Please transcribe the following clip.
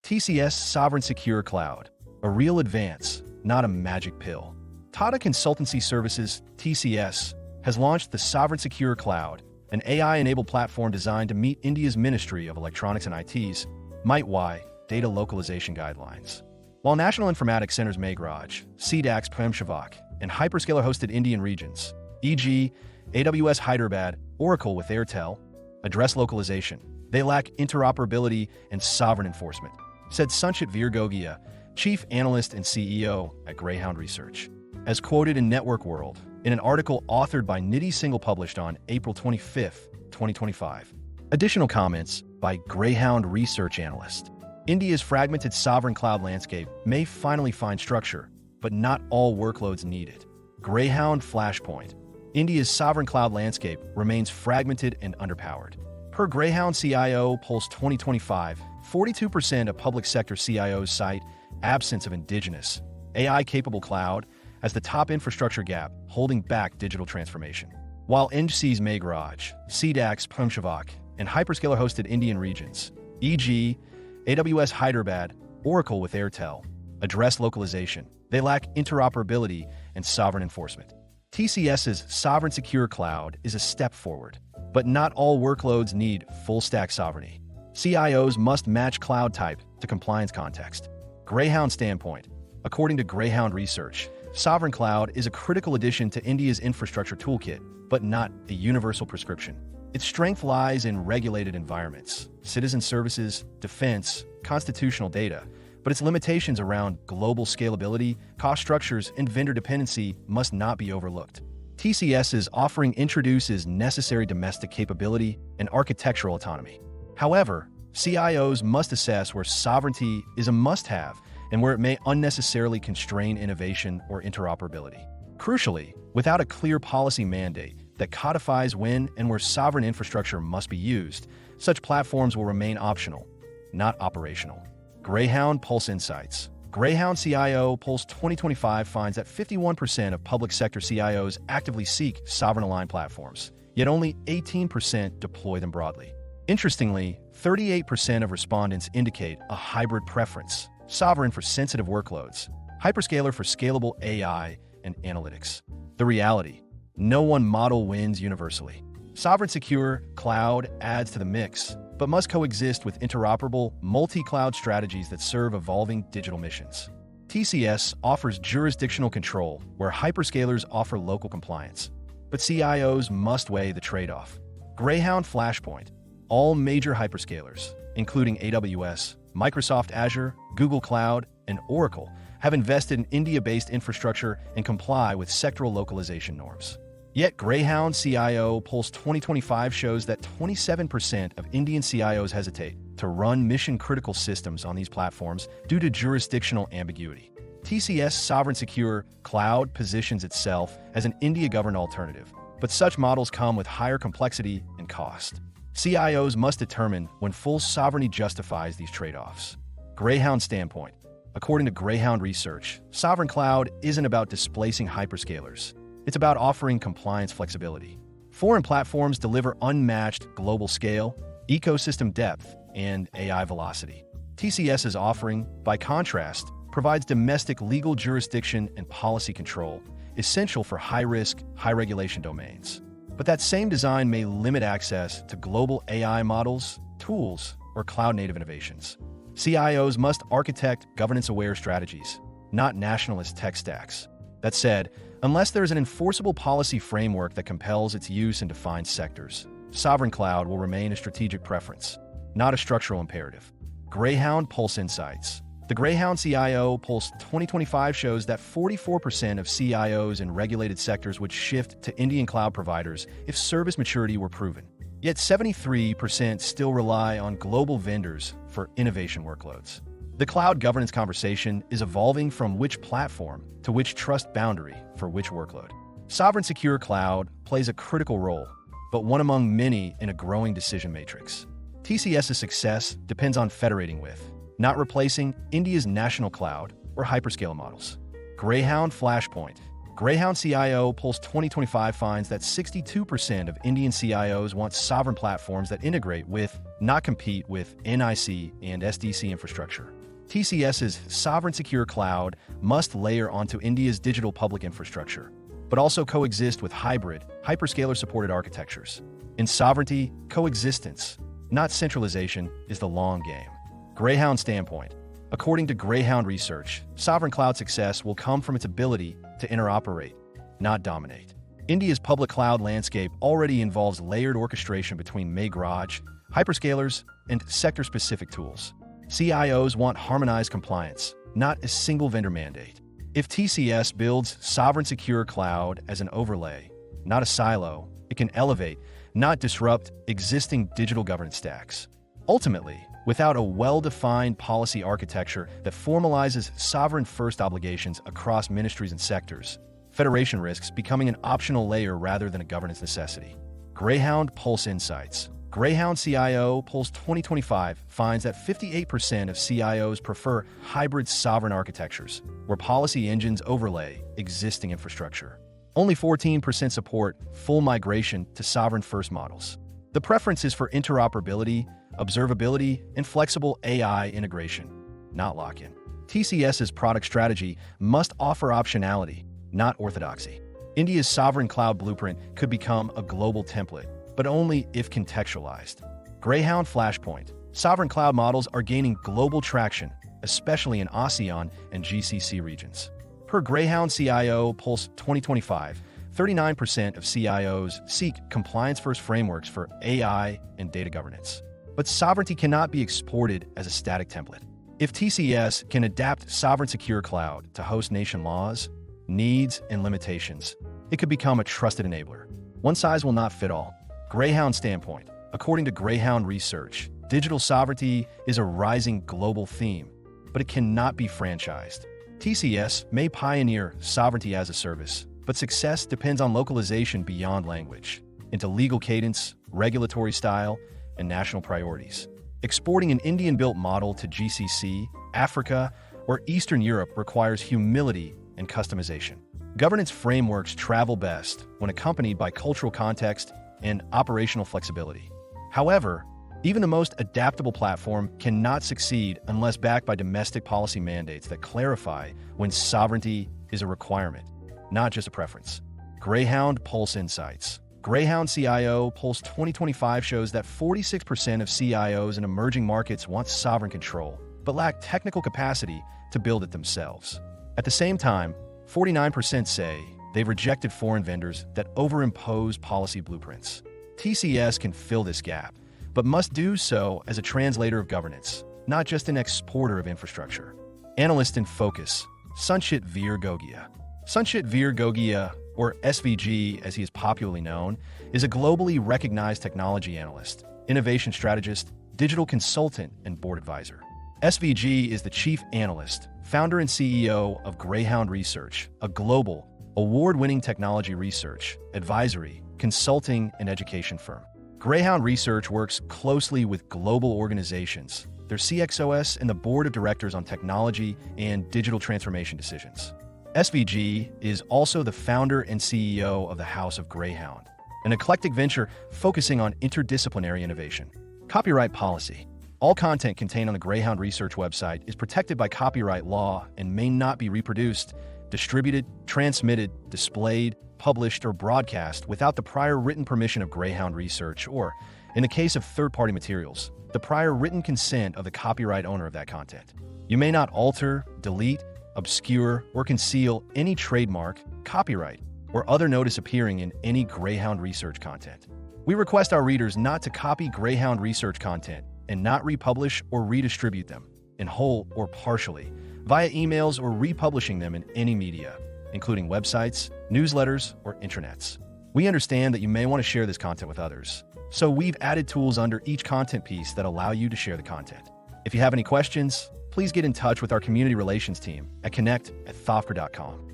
TCS SovereignSecure Cloud, a real advance, not a magic pill. Tata Consultancy Services, TCS, has launched the SovereignSecure Cloud, an AI-enabled platform designed to meet India's Ministry of Electronics and IT's MIT-Y data localization guidelines. While National Informatics Centers Meghraj, CDAX Premshavak, and hyperscaler-hosted Indian regions, e.g., AWS Hyderabad, Oracle with Airtel, address localization, they lack interoperability and sovereign enforcement, said Sanchit Gogia, Chief Analyst and CEO at Greyhound Research. As quoted in NetworkWorld, in an article authored by Nidhi Singhal published on April 25, 2025. Additional comments by Greyhound Research Analyst. India's fragmented sovereign cloud landscape may finally find structure, but not all workloads need it. Greyhound Flashpoint. India's sovereign cloud landscape remains fragmented and underpowered. Per Greyhound CIO Pulse 2025, 42% of public sector CIOs cite absence of indigenous, AI-capable cloud as the top infrastructure gap holding back digital transformation. While NGC's Meghraj, CDAX Premshavak, and hyperscaler-hosted Indian regions, e.g., AWS Hyderabad, Oracle with Airtel, address localization, they lack interoperability and sovereign enforcement. TCS's SovereignSecure Cloud is a step forward, but not all workloads need full-stack sovereignty. CIOs must match cloud type to compliance context. Greyhound Standpoint. According to Greyhound Research, Sovereign Cloud is a critical addition to India's infrastructure toolkit, but not a universal prescription. Its strength lies in regulated environments, citizen services, defense, constitutional data, but its limitations around global scalability, cost structures, and vendor dependency must not be overlooked. TCS's offering introduces necessary domestic capability and architectural autonomy. However, CIOs must assess where sovereignty is a must-have and where it may unnecessarily constrain innovation or interoperability. Crucially, without a clear policy mandate that codifies when and where sovereign infrastructure must be used, such platforms will remain optional, not operational. Greyhound Pulse Insights. Greyhound CIO Pulse 2025 finds that 51% of public sector CIOs actively seek sovereign-aligned platforms, yet only 18% deploy them broadly. Interestingly, 38% of respondents indicate a hybrid preference, sovereign for sensitive workloads, hyperscaler for scalable AI and analytics. The reality: no one model wins universally. SovereignSecure Cloud adds to the mix, but must coexist with interoperable, multi-cloud strategies that serve evolving digital missions. TCS offers jurisdictional control, where hyperscalers offer local compliance. But CIOs must weigh the trade-off. Greyhound Flashpoint. All major hyperscalers, including AWS, Microsoft Azure, Google Cloud, and Oracle, have invested in India-based infrastructure and comply with sectoral localization norms. Yet Greyhound CIO Pulse 2025 shows that 27% of Indian CIOs hesitate to run mission-critical systems on these platforms due to jurisdictional ambiguity. TCS SovereignSecure Cloud positions itself as an India-governed alternative, but such models come with higher complexity and cost. CIOs must determine when full sovereignty justifies these trade-offs. Greyhound Standpoint. According to Greyhound Research, Sovereign Cloud isn't about displacing hyperscalers. It's about offering compliance flexibility. Foreign platforms deliver unmatched global scale, ecosystem depth, and AI velocity. TCS's offering, by contrast, provides domestic legal jurisdiction and policy control, essential for high-risk, high-regulation domains. But that same design may limit access to global AI models, tools, or cloud-native innovations. CIOs must architect governance-aware strategies, not nationalist tech stacks. That said, unless there is an enforceable policy framework that compels its use in defined sectors, sovereign cloud will remain a strategic preference, not a structural imperative. Greyhound Pulse Insights. The Greyhound CIO Pulse 2025 shows that 44% of CIOs in regulated sectors would shift to Indian cloud providers if service maturity were proven. Yet 73% still rely on global vendors for innovation workloads. The cloud governance conversation is evolving from which platform to which trust boundary for which workload. SovereignSecure Cloud plays a critical role, but one among many in a growing decision matrix. TCS's success depends on federating with, not replacing, India's national cloud or hyperscale models. Greyhound Flashpoint. Greyhound CIO Pulse 2025 finds that 62% of Indian CIOs want sovereign platforms that integrate with, not compete with NIC and SDC infrastructure. TCS's Sovereign Secure Cloud must layer onto India's digital public infrastructure, but also coexist with hybrid, hyperscaler-supported architectures. In sovereignty, coexistence, not centralization, is the long game. Greyhound standpoint. According to Greyhound Research, sovereign cloud success will come from its ability to interoperate, not dominate. India's public cloud landscape already involves layered orchestration between Megraj, hyperscalers, and sector-specific tools. CIOs want harmonized compliance, not a single vendor mandate. If TCS builds Sovereign Secure Cloud as an overlay, not a silo, it can elevate, not disrupt, existing digital governance stacks. Ultimately, without a well-defined policy architecture that formalizes sovereign-first obligations across ministries and sectors, Federation risks becoming an optional layer rather than a governance necessity. Greyhound Pulse Insights. Greyhound CIO Pulse 2025 finds that 58% of CIOs prefer hybrid sovereign architectures, where policy engines overlay existing infrastructure. Only 14% support full migration to sovereign-first models. The preference is for interoperability, observability, and flexible AI integration, not lock-in. TCS's product strategy must offer optionality, not orthodoxy. India's sovereign cloud blueprint could become a global template, but only if contextualized. Greyhound Flashpoint. Sovereign cloud models are gaining global traction, especially in ASEAN and GCC regions. Per Greyhound CIO Pulse 2025, 39% of CIOs seek compliance-first frameworks for AI and data governance. But sovereignty cannot be exported as a static template. If TCS can adapt Sovereign Secure Cloud to host nation laws, needs, and limitations, it could become a trusted enabler. One size will not fit all. Greyhound standpoint. According to Greyhound Research, digital sovereignty is a rising global theme, but it cannot be franchised. TCS may pioneer sovereignty as a service, but success depends on localization beyond language, into legal cadence, regulatory style, and national priorities. Exporting an Indian-built model to GCC, Africa, or Eastern Europe requires humility and customization. Governance frameworks travel best when accompanied by cultural context and operational flexibility. However, even the most adaptable platform cannot succeed unless backed by domestic policy mandates that clarify when sovereignty is a requirement, not just a preference. Greyhound Pulse Insights. Greyhound CIO Pulse 2025 shows that 46% of CIOs in emerging markets want sovereign control, but lack technical capacity to build it themselves. At the same time, 49% say they've rejected foreign vendors that overimpose policy blueprints. TCS can fill this gap, but must do so as a translator of governance, not just an exporter of infrastructure. Analyst in focus. Sanchit Gogia. Sanchit Gogia, or SVG as he is popularly known, is a globally recognized technology analyst, innovation strategist, digital consultant, and board advisor. SVG is the chief analyst, founder and CEO of Greyhound Research, a global, award-winning technology research, advisory, consulting, and education firm. Greyhound Research works closely with global organizations, their CXOs, and the board of directors on technology and digital transformation decisions. SVG is also the founder and CEO of the House of Greyhound, an eclectic venture focusing on interdisciplinary innovation. Copyright policy. All content contained on the Greyhound Research website is protected by copyright law and may not be reproduced, distributed, transmitted, displayed, published, or broadcast without the prior written permission of Greyhound Research or, in the case of third-party materials, the prior written consent of the copyright owner of that content. You may not alter, delete, obscure, or conceal any trademark, copyright, or other notice appearing in any Greyhound Research content. We request our readers not to copy Greyhound Research content and not republish or redistribute them, in whole or partially, via emails or republishing them in any media, including websites, newsletters, or intranets. We understand that you may want to share this content with others, so we've added tools under each content piece that allow you to share the content. If you have any questions, please get in touch with our community relations team at connect@thofker.com.